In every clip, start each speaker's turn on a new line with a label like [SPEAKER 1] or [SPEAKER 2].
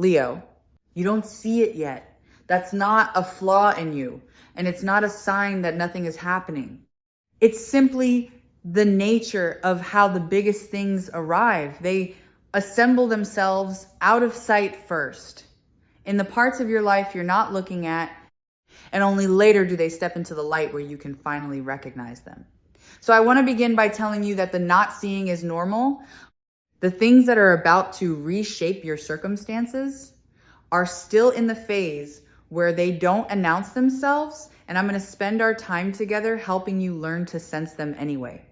[SPEAKER 1] Leo, you don't see it yet. That's not a flaw in you, and it's not a sign that nothing is happening. It's simply the nature of how the biggest things arrive. They assemble themselves out of sight first, in the parts of your life you're not looking at, and only later do they step into the light where you can finally recognize them. So I want to begin by telling you that the not seeing is normal. The things that are about to reshape your circumstances are still in the phase where they don't announce themselves, and I'm going to spend our time together helping you learn to sense them anyway.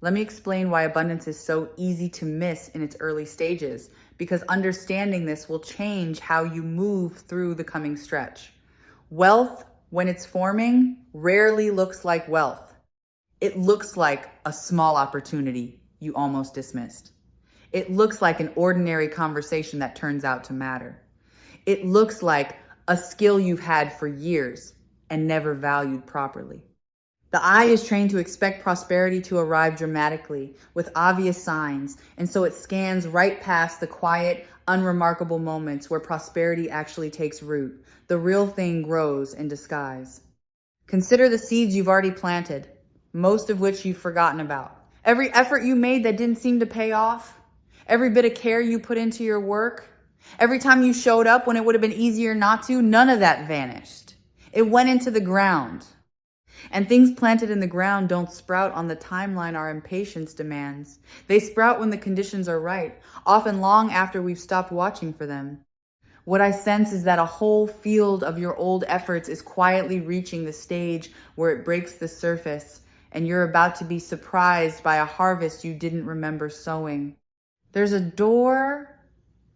[SPEAKER 1] Let me explain why abundance is so easy to miss in its early stages, because understanding this will change how you move through the coming stretch. Wealth, when it's forming, rarely looks like wealth. It looks like a small opportunity you almost dismissed. It looks like an ordinary conversation that turns out to matter. It looks like a skill you've had for years and never valued properly. The eye is trained to expect prosperity to arrive dramatically with obvious signs, and so it scans right past the quiet, unremarkable moments where prosperity actually takes root. The real thing grows in disguise. Consider the seeds you've already planted, most of which you've forgotten about. Every effort you made that didn't seem to pay off, every bit of care you put into your work, every time you showed up when it would have been easier not to, none of that vanished. It went into the ground. And things planted in the ground don't sprout on the timeline our impatience demands. They sprout when the conditions are right, often long after we've stopped watching for them. What I sense is that a whole field of your old efforts is quietly reaching the stage where it breaks the surface, and you're about to be surprised by a harvest you didn't remember sowing. There's a door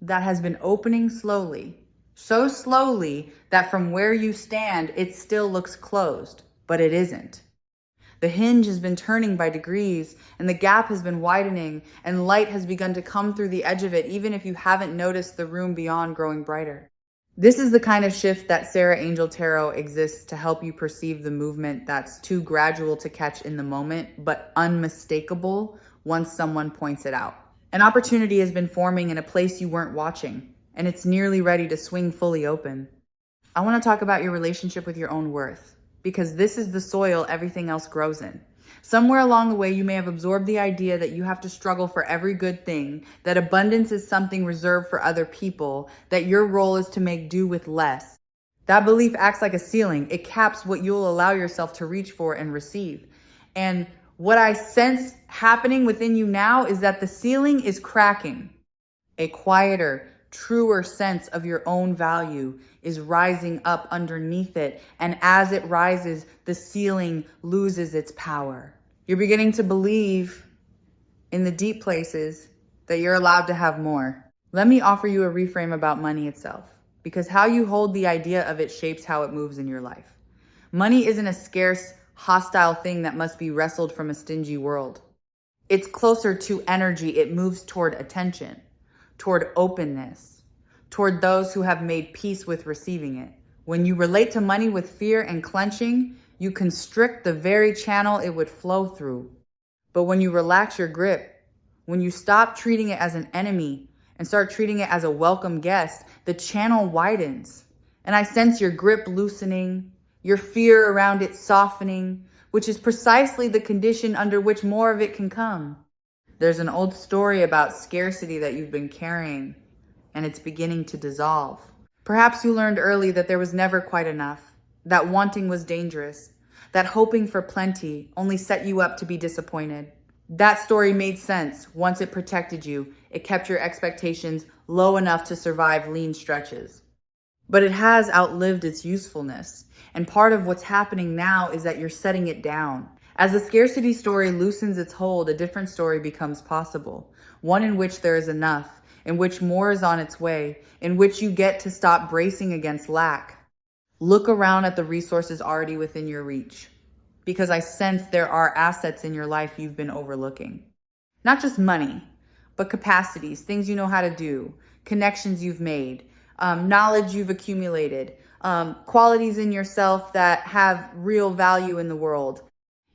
[SPEAKER 1] that has been opening slowly, so slowly that from where you stand, it still looks closed, but it isn't. The hinge has been turning by degrees, and the gap has been widening, and light has begun to come through the edge of it, even if you haven't noticed the room beyond growing brighter. This is the kind of shift that Sarah Angel Tarot exists to help you perceive the movement that's too gradual to catch in the moment, but unmistakable once someone points it out. An opportunity has been forming in a place you weren't watching, and it's nearly ready to swing fully open. I want to talk about your relationship with your own worth, because this is the soil everything else grows in. Somewhere along the way, you may have absorbed the idea that you have to struggle for every good thing, that abundance is something reserved for other people, that your role is to make do with less. That belief acts like a ceiling. It caps what you'll allow yourself to reach for and receive. And what I sense happening within you now is that the ceiling is cracking. A quieter, truer sense of your own value is rising up underneath it. And as it rises, the ceiling loses its power. You're beginning to believe in the deep places that you're allowed to have more. Let me offer you a reframe about money itself, because how you hold the idea of it shapes how it moves in your life. Money isn't a scarce, hostile thing that must be wrestled from a stingy world. It's closer to energy. It moves toward attention, toward openness, toward those who have made peace with receiving it. When you relate to money with fear and clenching, you constrict the very channel it would flow through. But when you relax your grip, when you stop treating it as an enemy and start treating it as a welcome guest, the channel widens. And I sense your grip loosening, your fear around it softening, which is precisely the condition under which more of it can come. There's an old story about scarcity that you've been carrying, and it's beginning to dissolve. Perhaps you learned early that there was never quite enough, that wanting was dangerous, that hoping for plenty only set you up to be disappointed. That story made sense once it protected you. It kept your expectations low enough to survive lean stretches. But it has outlived its usefulness, and part of what's happening now is that you're setting it down. As the scarcity story loosens its hold, a different story becomes possible, one in which there is enough, in which more is on its way, in which you get to stop bracing against lack. Look around at the resources already within your reach, because I sense there are assets in your life you've been overlooking. Not just money, but capacities, things you know how to do, connections you've made, knowledge you've accumulated, qualities in yourself that have real value in the world.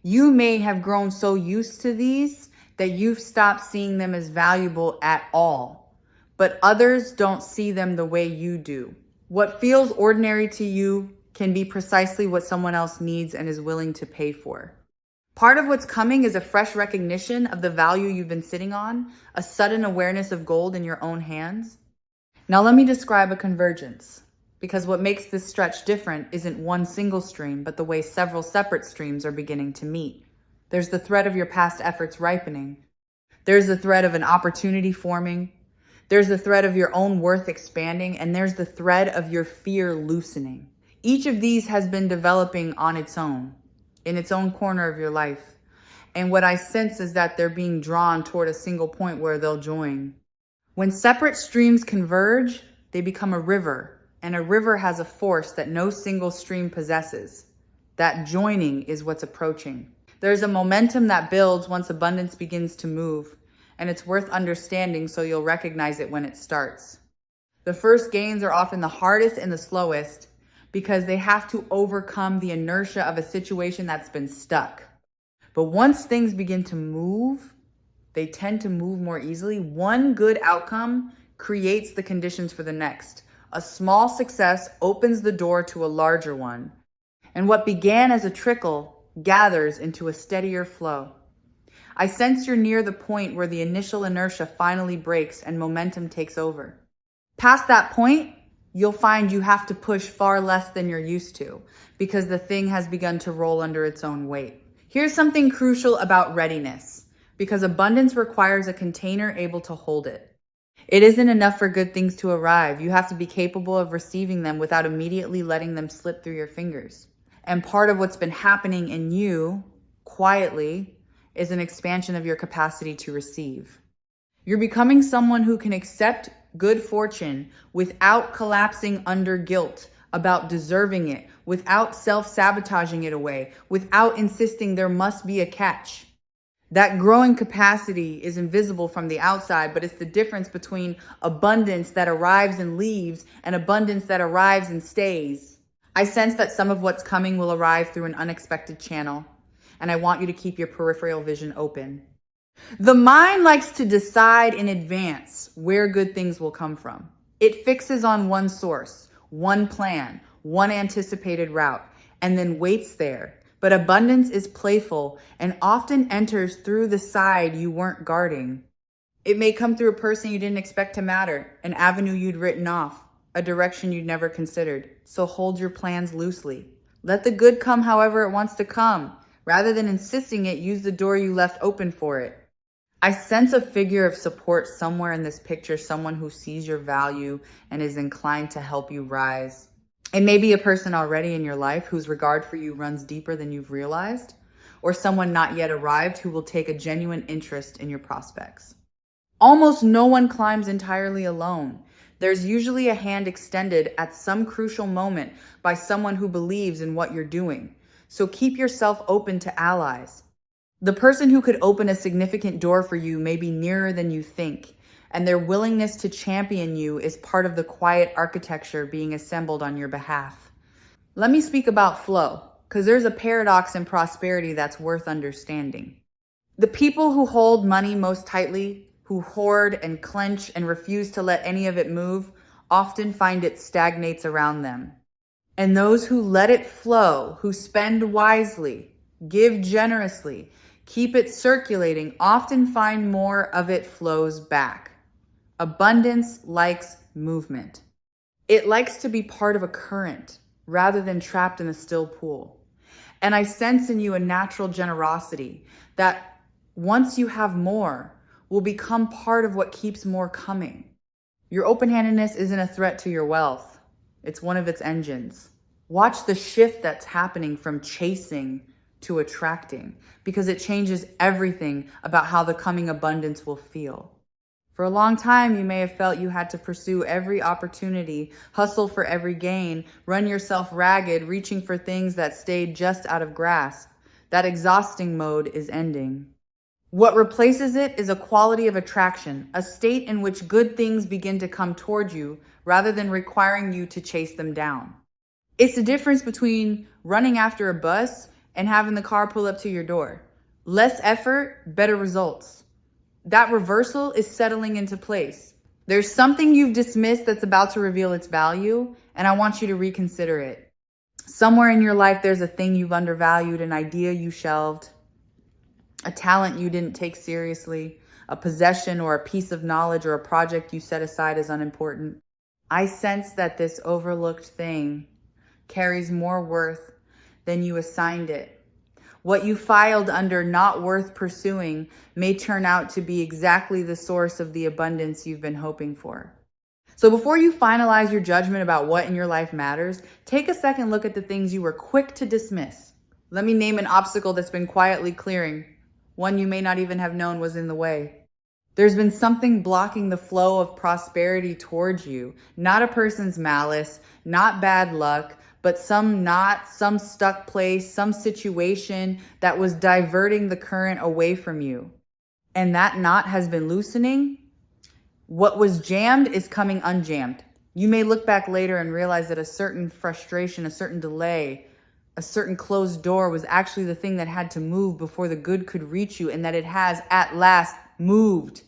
[SPEAKER 1] You may have grown so used to these that you've stopped seeing them as valuable at all. but others don't see them the way you do. What feels ordinary to you can be precisely what someone else needs and is willing to pay for. Part of what's coming is a fresh recognition of the value you've been sitting on, a sudden awareness of gold in your own hands. Now let me describe a convergence, because what makes this stretch different isn't one single stream, but the way several separate streams are beginning to meet. There's the thread of your past efforts ripening. There's the thread of an opportunity forming. There's the thread of your own worth expanding, and there's the thread of your fear loosening. Each of these has been developing on its own, in its own corner of your life. And what I sense is that they're being drawn toward a single point where they'll join. When separate streams converge, they become a river, and a river has a force that no single stream possesses. That joining is what's approaching. There's a momentum that builds once abundance begins to move, and it's worth understanding so you'll recognize it when it starts. The first gains are often the hardest and the slowest because they have to overcome the inertia of a situation that's been stuck. But once things begin to move, they tend to move more easily. One good outcome creates the conditions for the next. A small success opens the door to a larger one. And what began as a trickle gathers into a steadier flow. I sense you're near the point where the initial inertia finally breaks and momentum takes over. Past that point, you'll find you have to push far less than you're used to because the thing has begun to roll under its own weight. Here's something crucial about readiness, because abundance requires a container able to hold it. It isn't enough for good things to arrive. You have to be capable of receiving them without immediately letting them slip through your fingers. And part of what's been happening in you, quietly, is an expansion of your capacity to receive. You're becoming someone who can accept good fortune without collapsing under guilt about deserving it, without self-sabotaging it away, without insisting there must be a catch. That growing capacity is invisible from the outside, but it's the difference between abundance that arrives and leaves and abundance that arrives and stays. I sense that some of what's coming will arrive through an unexpected channel, and I want you to keep your peripheral vision open. The mind likes to decide in advance where good things will come from. It fixes on one source, one plan, one anticipated route, and then waits there. But abundance is playful and often enters through the side you weren't guarding. It may come through a person you didn't expect to matter, an avenue you'd written off, a direction you'd never considered. So hold your plans loosely. Let the good come however it wants to come. Rather than insisting it, use the door you left open for it. I sense a figure of support somewhere in this picture, someone who sees your value and is inclined to help you rise. It may be a person already in your life whose regard for you runs deeper than you've realized, or someone not yet arrived who will take a genuine interest in your prospects. Almost no one climbs entirely alone. There's usually a hand extended at some crucial moment by someone who believes in what you're doing. So keep yourself open to allies. The person who could open a significant door for you may be nearer than you think, and their willingness to champion you is part of the quiet architecture being assembled on your behalf. Let me speak about flow, because there's a paradox in prosperity that's worth understanding. The people who hold money most tightly, who hoard and clench and refuse to let any of it move, often find it stagnates around them. And those who let it flow, who spend wisely, give generously, keep it circulating, often find more of it flows back. Abundance likes movement. It likes to be part of a current rather than trapped in a still pool. And I sense in you a natural generosity that once you have more, will become part of what keeps more coming. Your open-handedness isn't a threat to your wealth. It's one of its engines. Watch the shift that's happening from chasing to attracting, because it changes everything about how the coming abundance will feel. For a long time, you may have felt you had to pursue every opportunity, hustle for every gain, run yourself ragged, reaching for things that stayed just out of grasp. That exhausting mode is ending. What replaces it is a quality of attraction, a state in which good things begin to come toward you rather than requiring you to chase them down. It's the difference between running after a bus and having the car pull up to your door. Less effort, better results. That reversal is settling into place. There's something you've dismissed that's about to reveal its value, and I want you to reconsider it. Somewhere in your life, there's a thing you've undervalued, an idea you shelved, a talent you didn't take seriously, a possession or a piece of knowledge or a project you set aside as unimportant. I sense that this overlooked thing carries more worth than you assigned it. What you filed under not worth pursuing may turn out to be exactly the source of the abundance you've been hoping for. So before you finalize your judgment about what in your life matters, take a second look at the things you were quick to dismiss. Let me name an obstacle that's been quietly clearing, one you may not even have known was in the way. There's been something blocking the flow of prosperity towards you, not a person's malice, not bad luck, but some knot, some stuck place, some situation that was diverting the current away from you. And that knot has been loosening. What was jammed is coming unjammed. You may look back later and realize that a certain frustration, a certain delay, a certain closed door was actually the thing that had to move before the good could reach you, and that it has at last moved.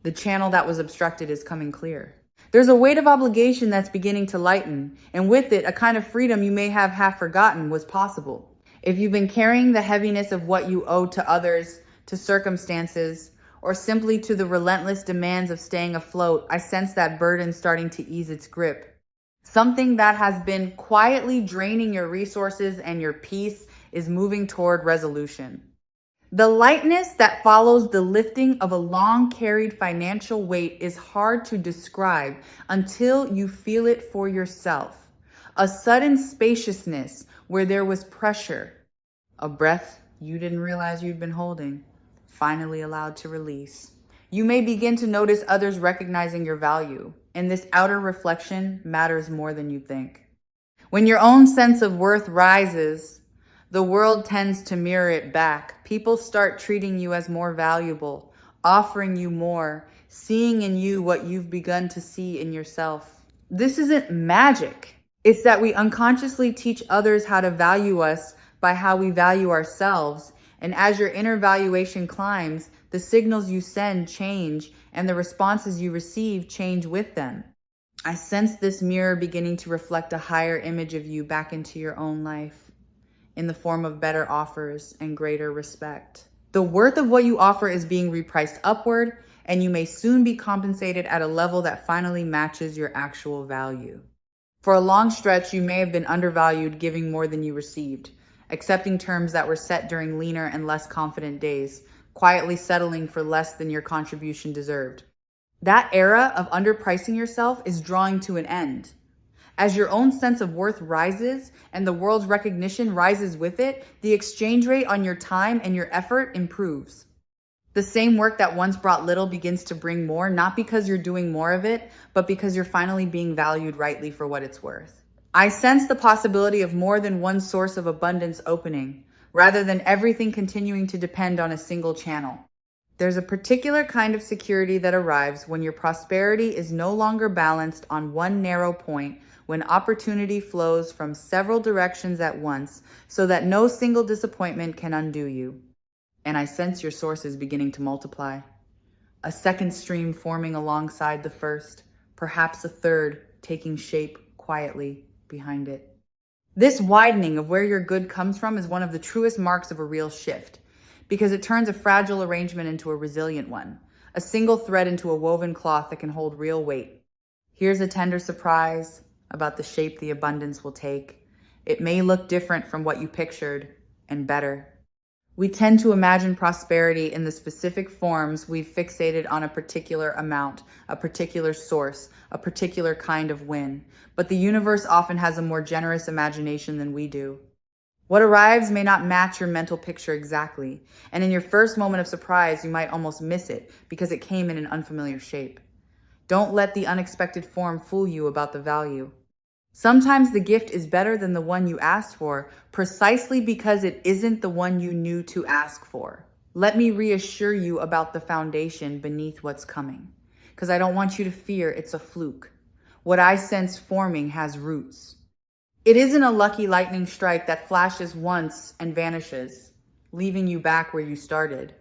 [SPEAKER 1] The channel that was obstructed is coming clear. There's a weight of obligation that's beginning to lighten, and with it, a kind of freedom you may have half forgotten was possible. If you've been carrying the heaviness of what you owe to others, to circumstances, or simply to the relentless demands of staying afloat, I sense that burden starting to ease its grip. Something that has been quietly draining your resources and your peace is moving toward resolution. The lightness that follows the lifting of a long-carried financial weight is hard to describe until you feel it for yourself. A sudden spaciousness where there was pressure, a breath you didn't realize you'd been holding, finally allowed to release. You may begin to notice others recognizing your value, and this outer reflection matters more than you think. When your own sense of worth rises, the world tends to mirror it back. People start treating you as more valuable, offering you more, seeing in you what you've begun to see in yourself. This isn't magic. It's that we unconsciously teach others how to value us by how we value ourselves. And as your inner valuation climbs, the signals you send change and the responses you receive change with them. I sense this mirror beginning to reflect a higher image of you back into your own life, in the form of better offers and greater respect. The worth of what you offer is being repriced upward, and you may soon be compensated at a level that finally matches your actual value. For a long stretch, you may have been undervalued, giving more than you received, accepting terms that were set during leaner and less confident days, quietly settling for less than your contribution deserved. That era of underpricing yourself is drawing to an end. As your own sense of worth rises and the world's recognition rises with it, the exchange rate on your time and your effort improves. The same work that once brought little begins to bring more, not because you're doing more of it, but because you're finally being valued rightly for what it's worth. I sense the possibility of more than one source of abundance opening, rather than everything continuing to depend on a single channel. There's a particular kind of security that arrives when your prosperity is no longer balanced on one narrow point, when opportunity flows from several directions at once, so that no single disappointment can undo you. And I sense your sources beginning to multiply. A second stream forming alongside the first, perhaps a third taking shape quietly behind it. This widening of where your good comes from is one of the truest marks of a real shift, because it turns a fragile arrangement into a resilient one, a single thread into a woven cloth that can hold real weight. Here's a tender surprise about the shape the abundance will take. It may look different from what you pictured, and better. We tend to imagine prosperity in the specific forms we've fixated on: a particular amount, a particular source, a particular kind of win. But the universe often has a more generous imagination than we do. What arrives may not match your mental picture exactly, and in your first moment of surprise, you might almost miss it because it came in an unfamiliar shape. Don't let the unexpected form fool you about the value. Sometimes the gift is better than the one you asked for, precisely because it isn't the one you knew to ask for. Let me reassure you about the foundation beneath what's coming, because I don't want you to fear it's a fluke. What I sense forming has roots. It isn't a lucky lightning strike that flashes once and vanishes, leaving you back where you started.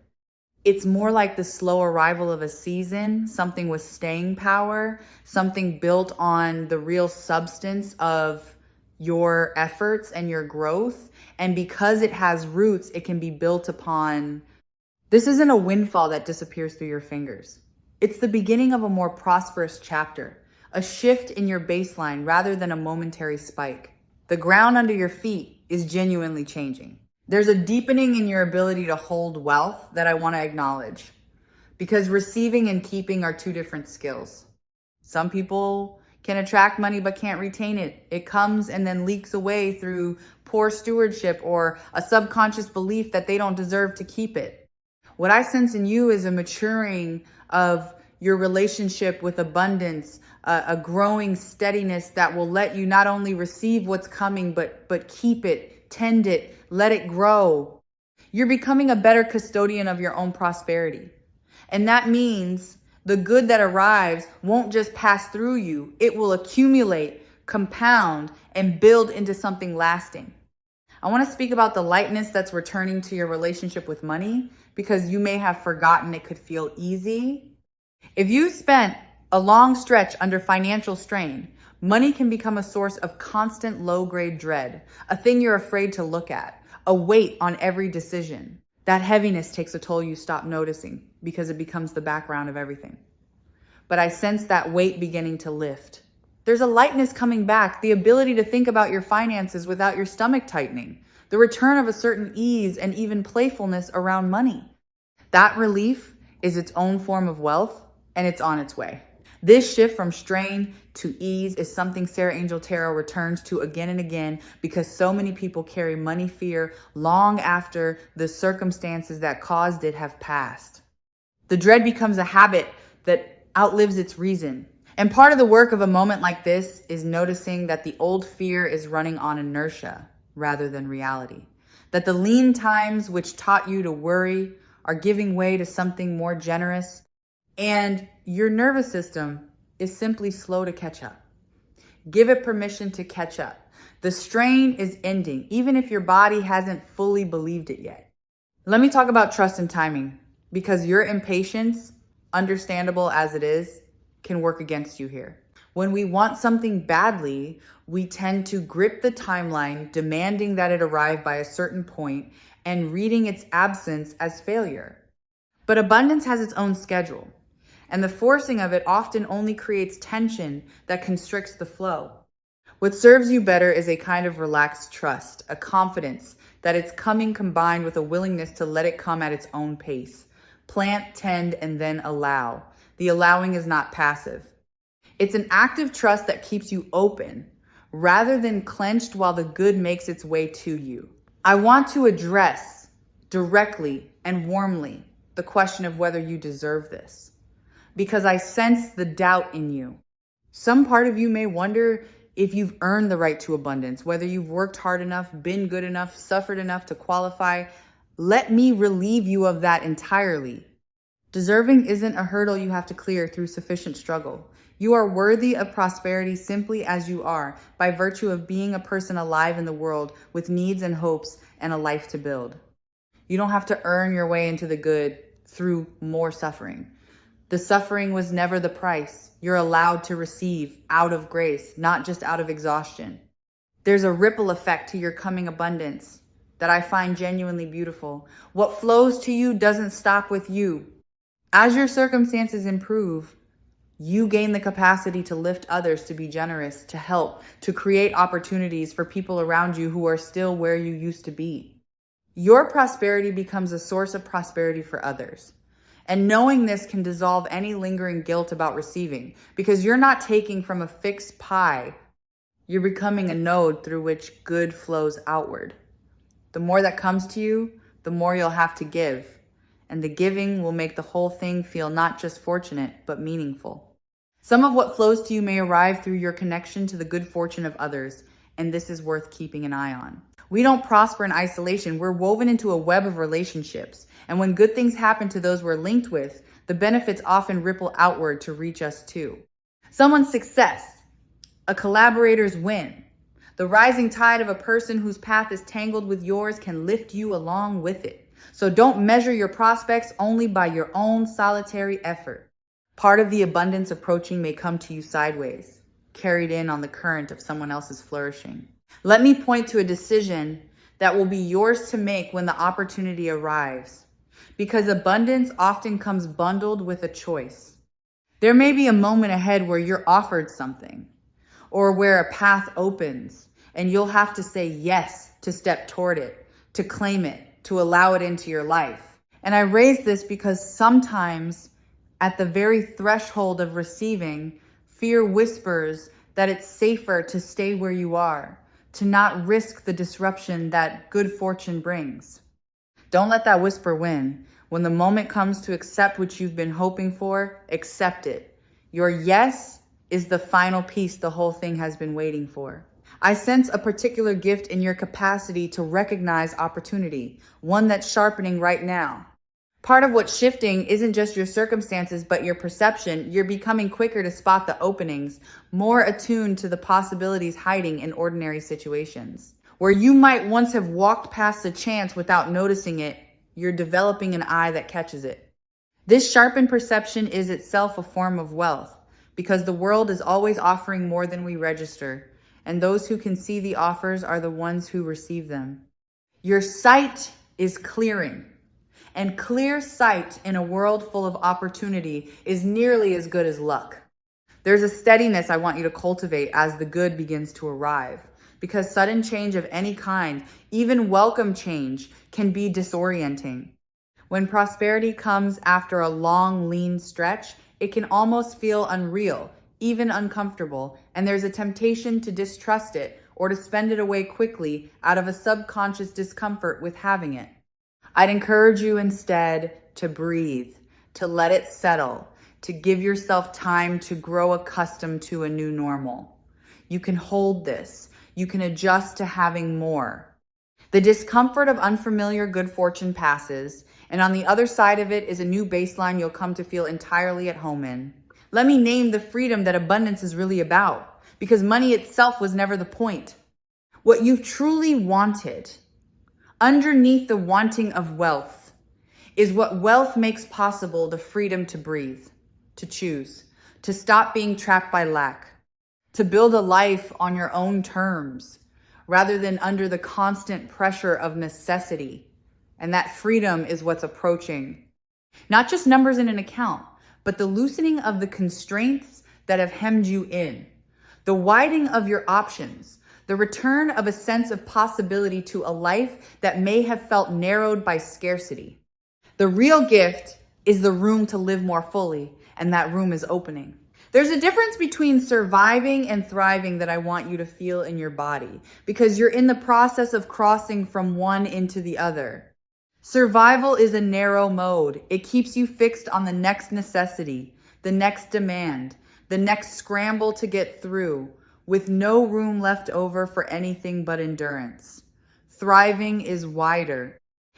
[SPEAKER 1] It's more like the slow arrival of a season, something with staying power, something built on the real substance of your efforts and your growth. And because it has roots, it can be built upon. This isn't a windfall that disappears through your fingers. It's the beginning of a more prosperous chapter, a shift in your baseline rather than a momentary spike. The ground under your feet is genuinely changing. There's a deepening in your ability to hold wealth that I want to acknowledge, because receiving and keeping are two different skills. Some people can attract money but can't retain it. It comes and then leaks away through poor stewardship or a subconscious belief that they don't deserve to keep it. What I sense in you is a maturing of your relationship with abundance, a growing steadiness that will let you not only receive what's coming, but keep it, tend it, let it grow. You're becoming a better custodian of your own prosperity. And that means the good that arrives won't just pass through you. It will accumulate, compound, and build into something lasting. I want to speak about the lightness that's returning to your relationship with money, because you may have forgotten it could feel easy. If you spent a long stretch under financial strain, money can become a source of constant low-grade dread, a thing you're afraid to look at, a weight on every decision. That heaviness takes a toll you stop noticing because it becomes the background of everything. But I sense that weight beginning to lift. There's a lightness coming back, the ability to think about your finances without your stomach tightening, the return of a certain ease and even playfulness around money. That relief is its own form of wealth, and it's on its way. This shift from strain to ease is something Sarah Angel Tarot returns to again and again, because so many people carry money fear long after the circumstances that caused it have passed. The dread becomes a habit that outlives its reason. And part of the work of a moment like this is noticing that the old fear is running on inertia rather than reality. That the lean times which taught you to worry are giving way to something more generous, and your nervous system is simply slow to catch up. Give it permission to catch up. The strain is ending, even if your body hasn't fully believed it yet. Let me talk about trust and timing, because your impatience, understandable as it is, can work against you here. When we want something badly, we tend to grip the timeline, demanding that it arrive by a certain point and reading its absence as failure. But abundance has its own schedule, and the forcing of it often only creates tension that constricts the flow. What serves you better is a kind of relaxed trust, a confidence that it's coming combined with a willingness to let it come at its own pace. Plant, tend, and then allow. The allowing is not passive. It's an active trust that keeps you open rather than clenched while the good makes its way to you. I want to address directly and warmly the question of whether you deserve this, because I sense the doubt in you. Some part of you may wonder if you've earned the right to abundance, whether you've worked hard enough, been good enough, suffered enough to qualify. Let me relieve you of that entirely. Deserving isn't a hurdle you have to clear through sufficient struggle. You are worthy of prosperity simply as you are, by virtue of being a person alive in the world with needs and hopes and a life to build. You don't have to earn your way into the good through more suffering. The suffering was never the price. You're allowed to receive out of grace, not just out of exhaustion. There's a ripple effect to your coming abundance that I find genuinely beautiful. What flows to you doesn't stop with you. As your circumstances improve, you gain the capacity to lift others, to be generous, to help, to create opportunities for people around you who are still where you used to be. Your prosperity becomes a source of prosperity for others. And knowing this can dissolve any lingering guilt about receiving, because you're not taking from a fixed pie. You're becoming a node through which good flows outward. The more that comes to you, the more you'll have to give. And the giving will make the whole thing feel not just fortunate, but meaningful. Some of what flows to you may arrive through your connection to the good fortune of others, and this is worth keeping an eye on. We don't prosper in isolation. We're woven into a web of relationships. And when good things happen to those we're linked with, the benefits often ripple outward to reach us too. Someone's success, a collaborator's win, the rising tide of a person whose path is tangled with yours can lift you along with it. So don't measure your prospects only by your own solitary effort. Part of the abundance approaching may come to you sideways, carried in on the current of someone else's flourishing. Let me point to a decision that will be yours to make when the opportunity arrives, because abundance often comes bundled with a choice. There may be a moment ahead where you're offered something, or where a path opens, and you'll have to say yes to step toward it, to claim it, to allow it into your life. And I raise this because sometimes at the very threshold of receiving, fear whispers that it's safer to stay where you are, to not risk the disruption that good fortune brings. Don't let that whisper win. When the moment comes to accept what you've been hoping for, accept it. Your yes is the final piece the whole thing has been waiting for. I sense a particular gift in your capacity to recognize opportunity, one that's sharpening right now. Part of what's shifting isn't just your circumstances, but your perception. You're becoming quicker to spot the openings, more attuned to the possibilities hiding in ordinary situations. Where you might once have walked past a chance without noticing it, you're developing an eye that catches it. This sharpened perception is itself a form of wealth, because the world is always offering more than we register, and those who can see the offers are the ones who receive them. Your sight is clearing. And clear sight in a world full of opportunity is nearly as good as luck. There's a steadiness I want you to cultivate as the good begins to arrive, because sudden change of any kind, even welcome change, can be disorienting. When prosperity comes after a long, lean stretch, it can almost feel unreal, even uncomfortable, and there's a temptation to distrust it or to spend it away quickly out of a subconscious discomfort with having it. I'd encourage you instead to breathe, to let it settle, to give yourself time to grow accustomed to a new normal. You can hold this. You can adjust to having more. The discomfort of unfamiliar good fortune passes, and on the other side of it is a new baseline you'll come to feel entirely at home in. Let me name the freedom that abundance is really about, because money itself was never the point. What you've truly wanted, underneath the wanting of wealth, is what wealth makes possible: the freedom to breathe, to choose, to stop being trapped by lack, to build a life on your own terms, rather than under the constant pressure of necessity. And that freedom is what's approaching. Not just numbers in an account, but the loosening of the constraints that have hemmed you in, the widening of your options, the return of a sense of possibility to a life that may have felt narrowed by scarcity. The real gift is the room to live more fully, and that room is opening. There's a difference between surviving and thriving that I want you to feel in your body, because you're in the process of crossing from one into the other. Survival is a narrow mode. It keeps you fixed on the next necessity, the next demand, the next scramble to get through, with no room left over for anything but endurance. Thriving is wider.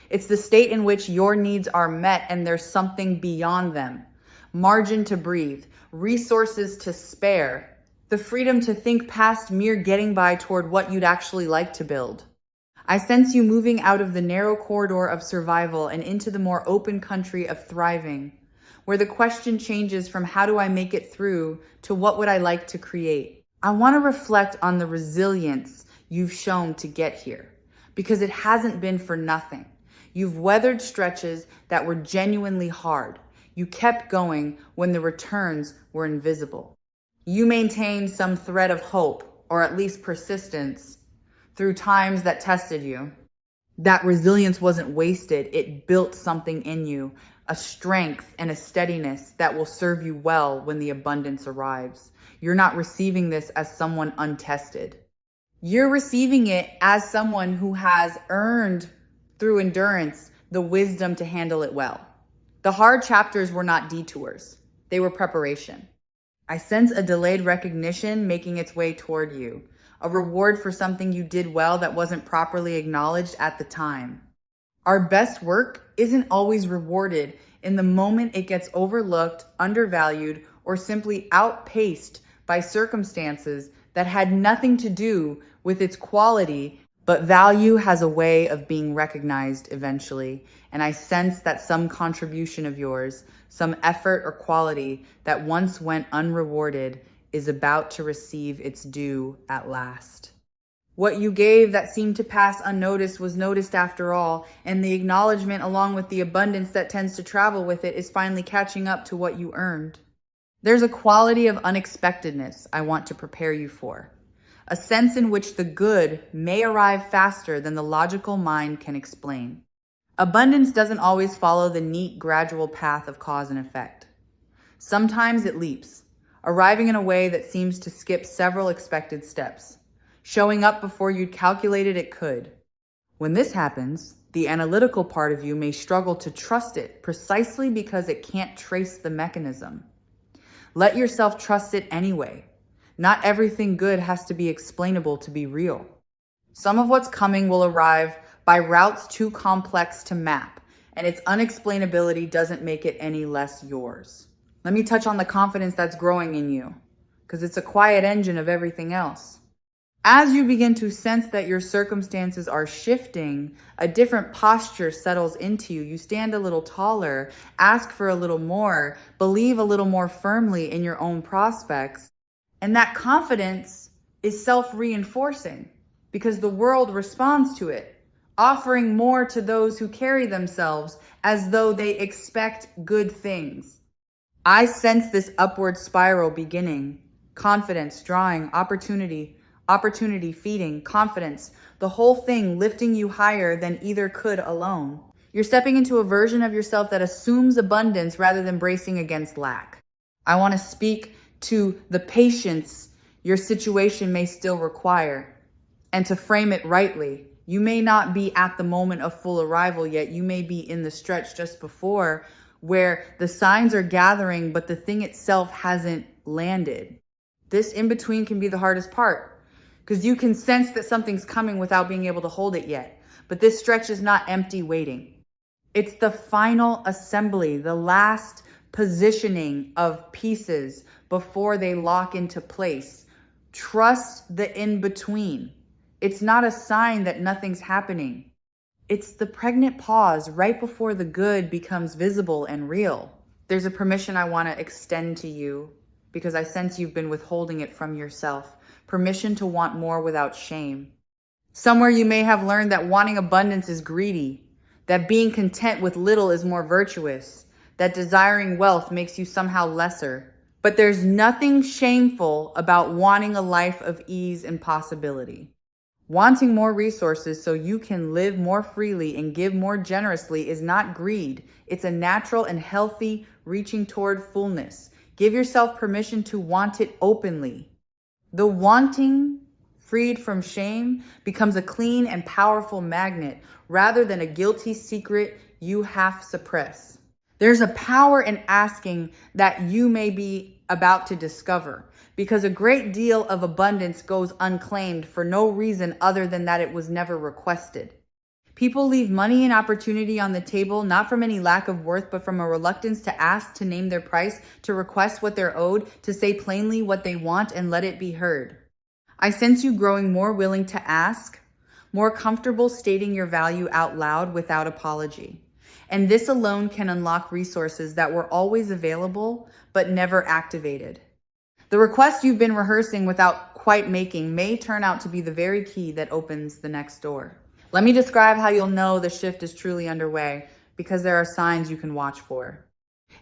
[SPEAKER 1] It's the state in which your needs are met and there's something beyond them. Margin to breathe, resources to spare, the freedom to think past mere getting by toward what you'd actually like to build. I sense you moving out of the narrow corridor of survival and into the more open country of thriving, where the question changes from how do I make it through to what would I like to create. I want to reflect on the resilience you've shown to get here, because it hasn't been for nothing. You've weathered stretches that were genuinely hard. You kept going when the returns were invisible. You maintained some thread of hope, or at least persistence, through times that tested you. That resilience wasn't wasted. It built something in you, a strength and a steadiness that will serve you well when the abundance arrives. You're not receiving this as someone untested. You're receiving it as someone who has earned, through endurance, the wisdom to handle it well. The hard chapters were not detours. They were preparation. I sense a delayed recognition making its way toward you, a reward for something you did well that wasn't properly acknowledged at the time. Our best work isn't always rewarded in the moment. It gets overlooked, undervalued, or simply outpaced by circumstances that had nothing to do with its quality, But value has a way of being recognized eventually, and I sense that some contribution of yours, some effort or quality that once went unrewarded, is about to receive its due at last. What you gave that seemed to pass unnoticed was noticed after all, and the acknowledgement along with the abundance that tends to travel with it is finally catching up to what you earned. There's a quality of unexpectedness I want to prepare you for, a sense in which the good may arrive faster than the logical mind can explain. Abundance doesn't always follow the neat, gradual path of cause and effect. Sometimes it leaps, arriving in a way that seems to skip several expected steps, showing up before you'd calculated it could. When this happens, the analytical part of you may struggle to trust it precisely because it can't trace the mechanism. Let yourself trust it anyway. Not everything good has to be explainable to be real. Some of what's coming will arrive by routes too complex to map, and its unexplainability doesn't make it any less yours. Let me touch on the confidence that's growing in you, because it's a quiet engine of everything else. As you begin to sense that your circumstances are shifting, a different posture settles into you. You stand a little taller, ask for a little more, believe a little more firmly in your own prospects. And that confidence is self-reinforcing because the world responds to it, offering more to those who carry themselves as though they expect good things. I sense this upward spiral beginning, confidence drawing, opportunity feeding, confidence, the whole thing lifting you higher than either could alone. You're stepping into a version of yourself that assumes abundance rather than bracing against lack. I want to speak to the patience your situation may still require, and to frame it rightly. You may not be at the moment of full arrival yet. You may be in the stretch just before where the signs are gathering, but the thing itself hasn't landed. This in between can be the hardest part because you can sense that something's coming without being able to hold it yet. But this stretch is not empty waiting. It's the final assembly, the last positioning of pieces before they lock into place. Trust the in-between. It's not a sign that nothing's happening. It's the pregnant pause right before the good becomes visible and real. There's a permission I want to extend to you because I sense you've been withholding it from yourself. Permission to want more without shame. Somewhere you may have learned that wanting abundance is greedy, that being content with little is more virtuous, that desiring wealth makes you somehow lesser. But there's nothing shameful about wanting a life of ease and possibility. Wanting more resources so you can live more freely and give more generously is not greed. It's a natural and healthy reaching toward fullness. Give yourself permission to want it openly. The wanting, freed from shame, becomes a clean and powerful magnet rather than a guilty secret you half suppress. There's a power in asking that you may be about to discover, because a great deal of abundance goes unclaimed for no reason other than that it was never requested. People leave money and opportunity on the table, not from any lack of worth, but from a reluctance to ask, to name their price, to request what they're owed, to say plainly what they want and let it be heard. I sense you growing more willing to ask, more comfortable stating your value out loud without apology. And this alone can unlock resources that were always available, but never activated. The request you've been rehearsing without quite making may turn out to be the very key that opens the next door. Let me describe how you'll know the shift is truly underway, because there are signs you can watch for.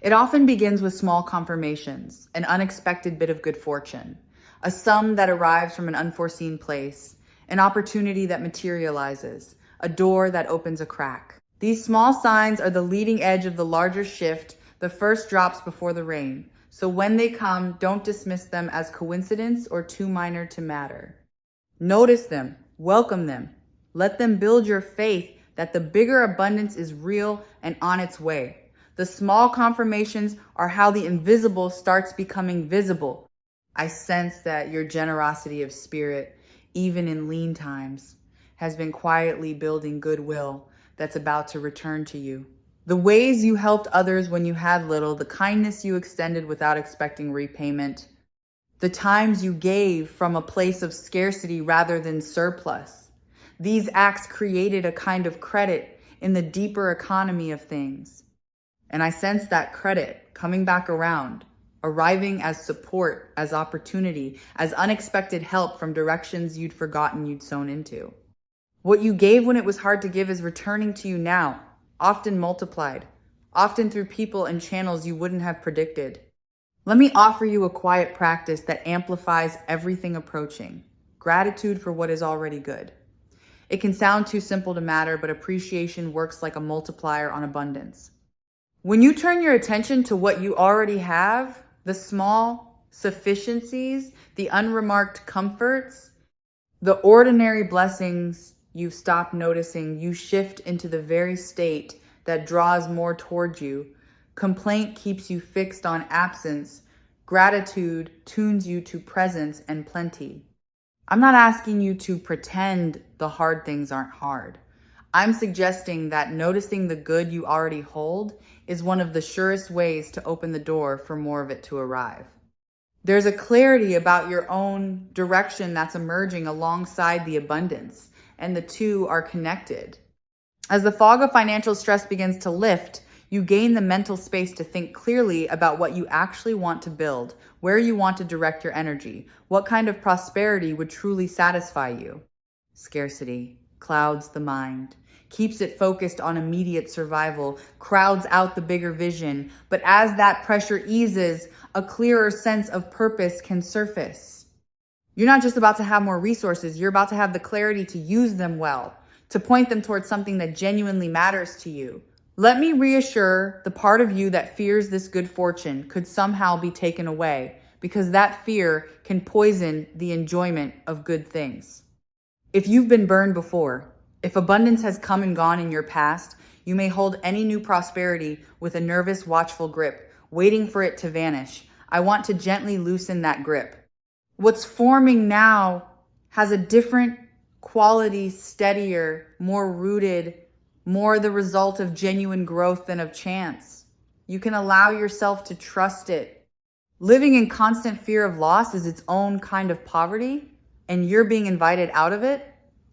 [SPEAKER 1] It often begins with small confirmations, an unexpected bit of good fortune, a sum that arrives from an unforeseen place, an opportunity that materializes, a door that opens a crack. These small signs are the leading edge of the larger shift, the first drops before the rain. So when they come, don't dismiss them as coincidence or too minor to matter. Notice them, welcome them. Let them build your faith that the bigger abundance is real and on its way. The small confirmations are how the invisible starts becoming visible. I sense that your generosity of spirit, even in lean times, has been quietly building goodwill that's about to return to you. The ways you helped others when you had little, the kindness you extended without expecting repayment, the times you gave from a place of scarcity rather than surplus. These acts created a kind of credit in the deeper economy of things. And I sense that credit coming back around, arriving as support, as opportunity, as unexpected help from directions you'd forgotten you'd sown into. What you gave when it was hard to give is returning to you now, often multiplied, often through people and channels you wouldn't have predicted. Let me offer you a quiet practice that amplifies everything approaching. Gratitude for what is already good. It can sound too simple to matter, but appreciation works like a multiplier on abundance. When you turn your attention to what you already have, the small sufficiencies, the unremarked comforts, the ordinary blessings you stop noticing, you shift into the very state that draws more towards you. Complaint keeps you fixed on absence. Gratitude tunes you to presence and plenty. I'm not asking you to pretend the hard things aren't hard. I'm suggesting that noticing the good you already hold is one of the surest ways to open the door for more of it to arrive. There's a clarity about your own direction that's emerging alongside the abundance, and the two are connected. As the fog of financial stress begins to lift, you gain the mental space to think clearly about what you actually want to build, where you want to direct your energy, what kind of prosperity would truly satisfy you. Scarcity clouds the mind, keeps it focused on immediate survival, crowds out the bigger vision. But as that pressure eases, a clearer sense of purpose can surface. You're not just about to have more resources, you're about to have the clarity to use them well, to point them towards something that genuinely matters to you. Let me reassure the part of you that fears this good fortune could somehow be taken away, because that fear can poison the enjoyment of good things. If you've been burned before, if abundance has come and gone in your past, you may hold any new prosperity with a nervous, watchful grip, waiting for it to vanish. I want to gently loosen that grip. What's forming now has a different quality, steadier, more rooted, more the result of genuine growth than of chance. You can allow yourself to trust it. Living in constant fear of loss is its own kind of poverty, and you're being invited out of it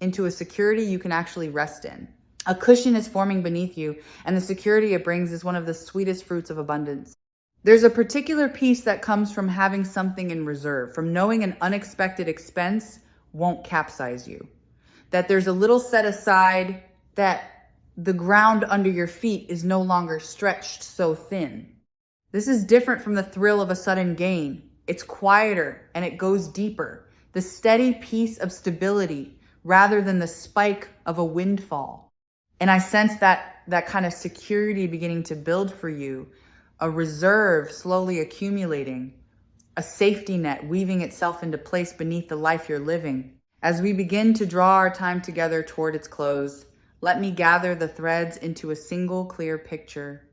[SPEAKER 1] into a security you can actually rest in. A cushion is forming beneath you, and the security it brings is one of the sweetest fruits of abundance. There's a particular peace that comes from having something in reserve, from knowing an unexpected expense won't capsize you, that there's a little set aside, that the ground under your feet is no longer stretched so thin. This is different from the thrill of a sudden gain. It's quieter and it goes deeper. The steady peace of stability rather than the spike of a windfall. And I sense that kind of security beginning to build for you, a reserve slowly accumulating, a safety net weaving itself into place beneath the life you're living. As we begin to draw our time together toward its close, let me gather the threads into a single clear picture.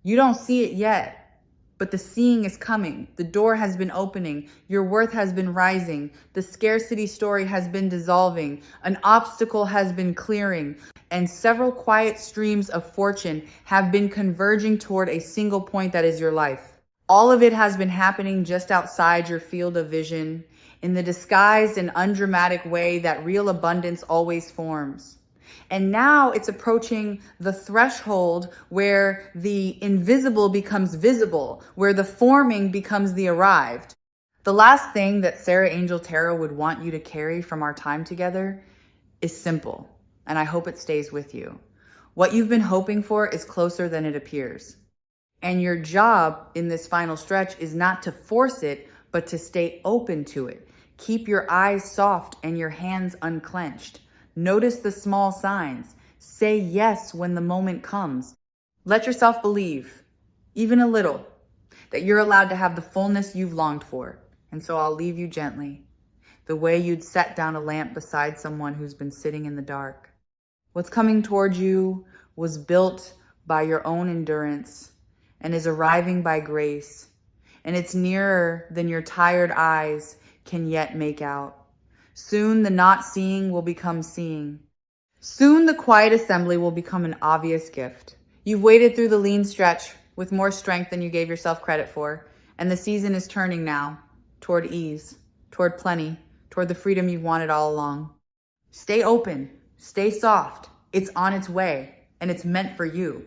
[SPEAKER 1] You don't see it yet, but the seeing is coming. The door has been opening. Your worth has been rising. The scarcity story has been dissolving. An obstacle has been clearing. And several quiet streams of fortune have been converging toward a single point that is your life. All of it has been happening just outside your field of vision, in the disguised and undramatic way that real abundance always forms. And now it's approaching the threshold where the invisible becomes visible, where the forming becomes the arrived. The last thing that Sarah Angel Tarot would want you to carry from our time together is simple, and I hope it stays with you. What you've been hoping for is closer than it appears. And your job in this final stretch is not to force it, but to stay open to it. Keep your eyes soft and your hands unclenched. Notice the small signs. Say yes when the moment comes. Let yourself believe, even a little, that you're allowed to have the fullness you've longed for. And so I'll leave you gently, the way you'd set down a lamp beside someone who's been sitting in the dark. What's coming toward you was built by your own endurance and is arriving by grace. And it's nearer than your tired eyes can yet make out. Soon the not seeing will become seeing. Soon the quiet assembly will become an obvious gift. You've waited through the lean stretch with more strength than you gave yourself credit for, and the season is turning now toward ease, toward plenty, toward the freedom you've wanted all along. Stay open. Stay soft. It's on its way and it's meant for you.